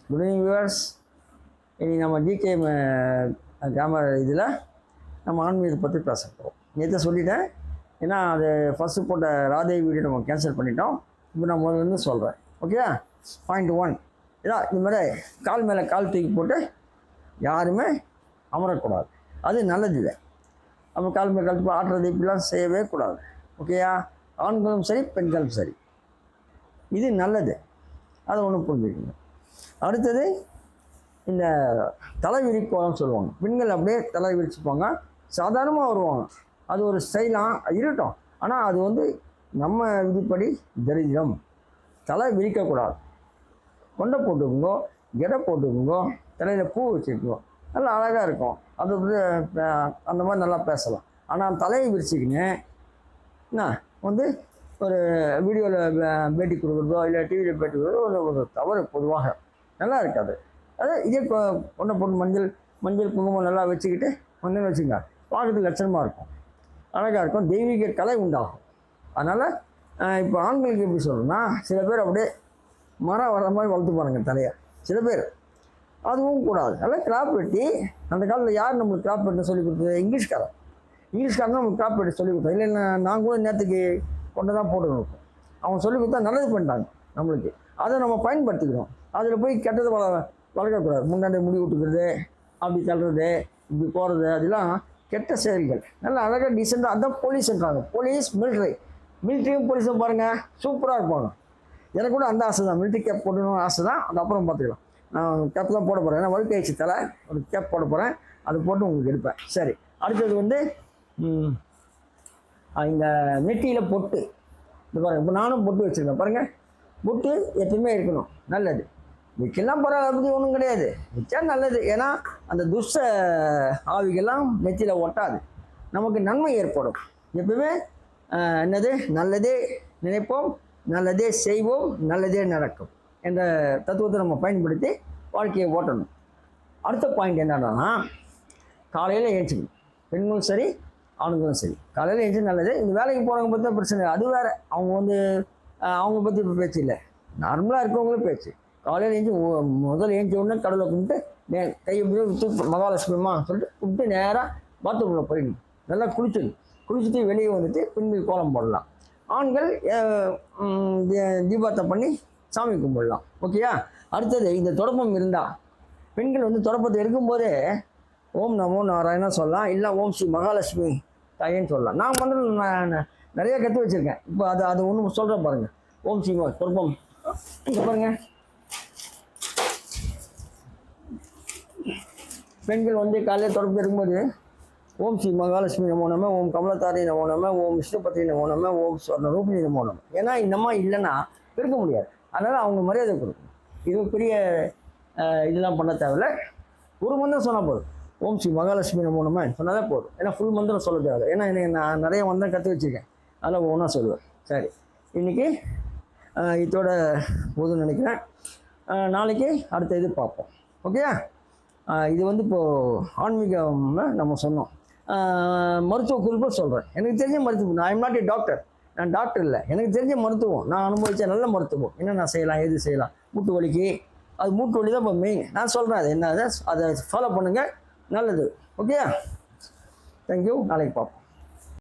Good evening viewers. இனி நம்ம GK grammar இதில் நம்ம ஆன்மீகத்தை பற்றி பேச போகிறோம். நேற்று சொல்லிட்டேன், ஏன்னா அது ஃபஸ்ட்டு போட்ட ராதே வீடியோ நம்ம கேன்சல் பண்ணிட்டோம். இப்போ நான் முதல்ல சொல்கிறேன். ஓகே, பாயிண்ட் 1 இதான். இந்த மாதிரி கால் மேலே கால் தூக்கி போட்டு யாருமே அமரக்கூடாது. அது நல்லது இல்லை. நம்ம கால் மேலே கால் தூக்கி ஆட்டுறது இப்படிலாம் செய்யவே கூடாது. ஓகேயா? ஆண்களும் சரி பெண்களும் சரி, இது நல்லது. அதை ஒன்று புரிஞ்சுக்கணும். அடுத்தது இந்த தலை விரிக்கோலம் சொல்லுவாங்க. பெண்கள் அப்படியே தலை விரிச்சுப்பாங்க, சாதாரணமாக வருவாங்க. அது ஒரு ஸ்டைலாக இருக்கட்டும். ஆனால் அது வந்து நம்ம விதிப்படி தரித்திரம். தலை விரிக்கக்கூடாது. கொண்டை போட்டுக்குங்கோ, ஜடை போட்டுக்குங்கோ, தலையில் பூ வச்சுக்குங்கோ, நல்லா அழகாக இருக்கும். அது வந்து அந்த மாதிரி நல்லா பேசலாம். ஆனால் தலையை விரிச்சிக்கின்னு என்ன வந்து ஒரு வீடியோவில் பேட்டி கொடுக்குறதோ இல்லை டிவியில் பேட்டி கொடுக்குறதோ ஒரு தவறு. பொதுவாக நல்லா இருக்காது. அது இதே கொண்டை போட்டு மஞ்சள் குங்குமம் நல்லா வச்சுக்கிட்டு மஞ்சள் வச்சுங்க, பார்க்கறதுக்கு லட்சணமாக இருக்கும், அழகாக இருக்கும், தெய்வீக கலை உண்டாகும். அதனால் இப்போ ஆண்களுக்கு எப்படி சொல்கிறேன்னா, சில பேர் அப்படியே மரம் வர்ற மாதிரி வளர்த்து பாருங்க தலையை. சில பேர் அதுவும் கூடாது. நல்லா கிராப் வெட்டி, அந்த காலத்தில் யார் நம்மளுக்கு கிராப் வெட்டி சொல்லி கொடுத்தது? இங்கிலீஷ்காரன் நம்மளுக்கு கிராப் வெட்டி சொல்லி கொடுத்தோம். இல்லை நான் கூட நேற்றுக்கு கொண்டு தான் போட்டுக்கணும். அவங்க சொல்லி கொடுத்தா நல்லது பண்ணிட்டாங்க நம்மளுக்கு. அதை நம்ம பயன்படுத்திக்கிறோம். அதில் போய் கெட்டது வளர்க்கக்கூடாது. முன்னாடி முடி விட்டுக்கிறது, அப்படி தள்ளுறது, இப்படி போகிறது, அதெல்லாம் கெட்ட செயல்கள். நல்லா அழகாக டீசெண்டாக. அதுதான் போலீஸ்ன்றாங்க. போலீஸ் மிலிட்ரியும் போலீஸும் பாருங்கள், சூப்பராக இருப்பாங்க. எனக்கு கூட அந்த ஆசை தான், மிலிட்ரி கேப் போடணும்னு ஆசை தான். அது அப்புறம் பார்த்துக்கலாம். நான் கேப் தான் போட போகிறேன். ஏன்னா வழுக்க ஆயிடுச்சு தலை, ஒரு கேப் போட போகிறேன். அது போட்டு உங்களுக்கு எடுப்பேன். சரி, அடுத்தது வந்து இந்த நெட்டியில் பொட்டு. இது பாருங்கள், இப்போ நானும் பொட்டு வச்சுருக்கேன் பாருங்கள். பொட்டு எப்பயுமே இருக்கணும், நல்லது. வைக்கலாம் பரவாயில்ல, பற்றி ஒன்றும் கிடையாது, வச்சா நல்லது. ஏன்னா அந்த துஷ்ட ஆவிகள்லாம் நெத்தியில் ஒட்டாது, நமக்கு நன்மை ஏற்படும். எப்பவுமே என்னது, நல்லதே நினைப்போம், நல்லதே செய்வோம், நல்லதே நடக்கும் என்ற தத்துவத்தை நம்ம பயன்படுத்தி வாழ்க்கையை ஓட்டணும். அடுத்த பாயிண்ட் என்னன்னா, காலையில் ஏஞ்சிக்கணும். பெண்களும் சரி ஆண்களும் சரி காலையில் ஏஞ்சி நல்லது. இந்த வேலைக்கு போகிறவங்க பற்றி தான் பிரச்சனை. அது வேறு, அவங்க வந்து அவங்க பற்றி இப்போ பேச்சு இல்லை, நார்மலாக இருக்கவங்களும் பேச்சு. காலையில் ஏஞ்சி முதல் ஏஞ்சி உடனே கடவுளை கும்பிட்டு கையை விட்டு மகாலட்சுமிமா சொல்லிட்டு கும்பிட்டு நேராக பாத்ரூமில் போயிடணும். நல்லா குளிச்சுட்டு வெளியே வந்துட்டு பெண்கள் கோலம் போடலாம். ஆண்கள் தீபார்த்தனை பண்ணி சாமி கும்பிடலாம். ஓகேயா? அடுத்தது இந்த தொடப்பம் இருந்தால் பெண்கள் வந்து தொடப்பத்தை எடுக்கும்போதே ஓம் நமோ நாராயணா சொல்லலாம், இல்லை ஓம் ஸ்ரீ மகாலட்சுமி தாயேன்னு சொல்லலாம். நான் வந்து நிறைய கற்று வச்சுருக்கேன். இப்போ அது ஒன்று சொல்கிறேன் பாருங்கள். ஓம் ஸ்ரீ தொடப்பம் இங்கே பாருங்கள். பெண்கள் வந்து காலையில் தொடர்பு இருக்கும்போது ஓம் ஸ்ரீ மகாலட்சுமி நமோ நம, ஓம் கமலத்தாரி நமோ நம, ஓம் விஷ்ணுபத்ரி நமோ நம, ஓம் ஸ்வர்ண ரூபிணி நமோ நம. ஏன்னா இந்த மாதிரி இல்லைன்னா இருக்க முடியாது. அதனால் அவங்க மரியாதை கொடுக்கணும். இது பெரிய இதெல்லாம் பண்ண தேவையில்லை. ஒரு மந்திரம் சொன்னால் போதும். ஓம் ஸ்ரீ மகாலட்சுமி நமோ நம சொன்னாலே போதும். ஏன்னா ஃபுல் மந்திரம் சொல்ல தேவை. ஏன்னா நான் நிறைய மந்திரம் கற்று வச்சுருக்கேன், அதெல்லாம் ஒன்றா சொல்லுவேன். சரி, இன்றைக்கி இதோட போதும்னு நினைக்கிறேன். நாளைக்கு அடுத்த இது பார்ப்போம். ஓகேயா? இது வந்து இப்போது ஆன்மீகம்னு நம்ம சொன்னோம். மருத்துவ குறிப்பாக சொல்கிறேன். எனக்கு தெரிஞ்ச மருத்துவம், நான் ஐம் நாட் ஏ டாக்டர், நான் டாக்டர் இல்லை. எனக்கு தெரிஞ்ச மருத்துவம், நான் அனுபவித்த நல்ல மருத்துவம் என்ன நான் செய்யலாம், எது செய்யலாம். மூட்டு வலிக்கு, அது மூட்டு வலி தான் இப்போ மெயின். நான் சொல்கிறேன் அது என்ன, அதை ஃபாலோ பண்ணுங்கள், நல்லது. Okay, thank you. நாளைக்கு பார்ப்போம்.